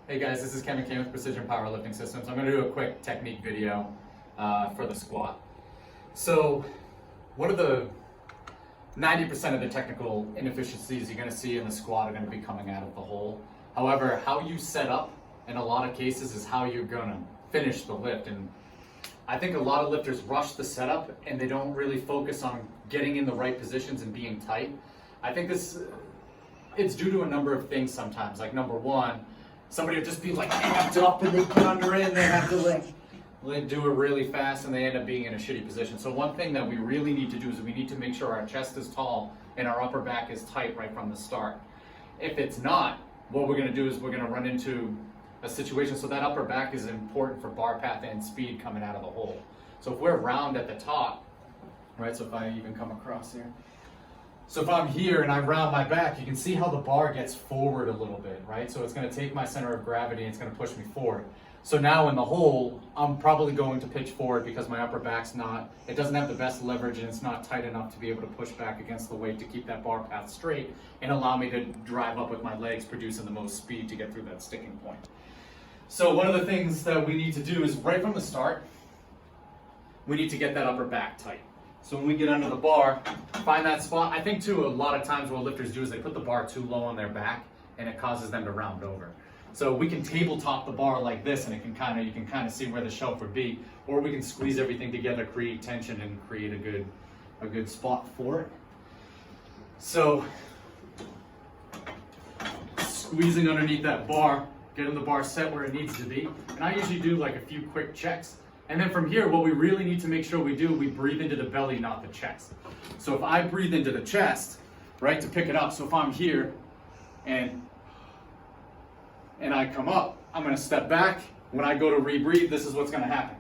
Hey guys, this is Kevin Kane with Precision Powerlifting Systems. I'm going to do a quick technique video for the squat. So one of the 90% of the technical inefficiencies you're going to see in the squat are going to be coming out of the hole. However, how you set up in a lot of cases is how you're going to finish the lift. And I think a lot of lifters rush the setup and they don't really focus on getting in the right positions and being tight. I think it's due to a number of things sometimes. Like number one, somebody will just be like amped up and they get under it and they have to like do it really fast and they end up being in a shitty position. So one thing that we really need to do is we need to make sure our chest is tall and our upper back is tight right from the start. If it's not, what we're going to do is we're going to run into a situation. So that upper back is important for bar path and speed coming out of the hole. So if we're round at the top, right, so if I even come across here, so if I'm here and I round my back, you can see how the bar gets forward a little bit, right? So it's going to take my center of gravity and it's going to push me forward. So now in the hole, I'm probably going to pitch forward because my upper back's it doesn't have the best leverage and it's not tight enough to be able to push back against the weight to keep that bar path straight and allow me to drive up with my legs, producing the most speed to get through that sticking point. So one of the things that we need to do is right from the start, we need to get that upper back tight. So when we get under the bar, find that spot. I think too, a lot of times what lifters do is they put the bar too low on their back and it causes them to round over. So we can tabletop the bar like this and you can kind of see where the shelf would be, or we can squeeze everything together, create tension and create a good spot for it. So squeezing underneath that bar, getting the bar set where it needs to be. And I usually do like a few quick checks. And then from here, what we really need to make sure we do, we breathe into the belly, not the chest. So if I breathe into the chest, right, to pick it up, so if I'm here and I come up, I'm gonna step back. When I go to rebreathe, this is what's gonna happen.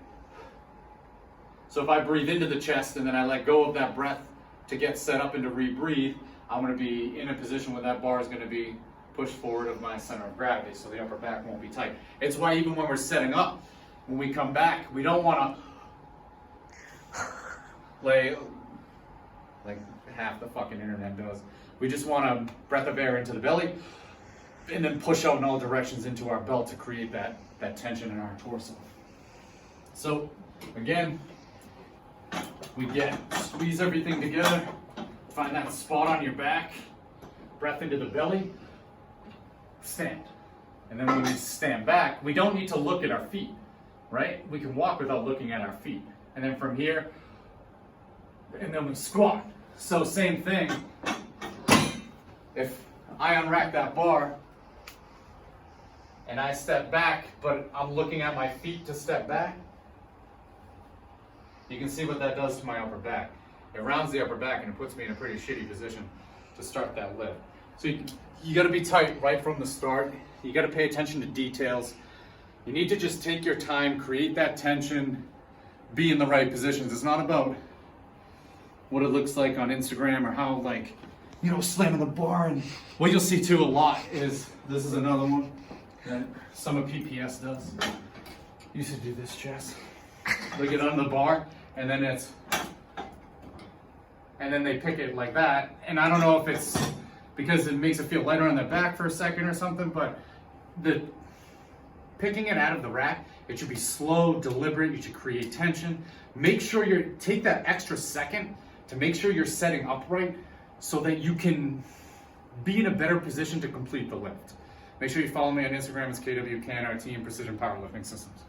So if I breathe into the chest and then I let go of that breath to get set up and to rebreathe, I'm gonna be in a position where that bar is gonna be pushed forward of my center of gravity, so the upper back won't be tight. It's why even when we're setting up, when we come back, we don't want to lay like half the fucking internet does. We just want a breath of air into the belly and then push out in all directions into our belt to create that tension in our torso. So again, we squeeze everything together, find that spot on your back, breath into the belly, stand. And then when we stand back, we don't need to look at our feet. Right? We can walk without looking at our feet. And then from here, and then we squat. So same thing, if I unrack that bar and I step back, but I'm looking at my feet to step back, you can see what that does to my upper back. It rounds the upper back and it puts me in a pretty shitty position to start that lift. So you gotta be tight right from the start. You gotta pay attention to details. You need to just take your time, create that tension, be in the right positions. It's not about what it looks like on Instagram or how slamming the bar. And what you'll see too a lot is, this is another one that some of PPS does. You should do this, Jess. They get under the bar and then they pick it like that. And I don't know if it's because it makes it feel lighter on their back for a second or something, but picking it out of the rack, it should be slow, deliberate. You should create tension. Make sure take that extra second to make sure you're setting upright so that you can be in a better position to complete the lift. Make sure you follow me on Instagram. It's KWKNRT and Precision Powerlifting Systems.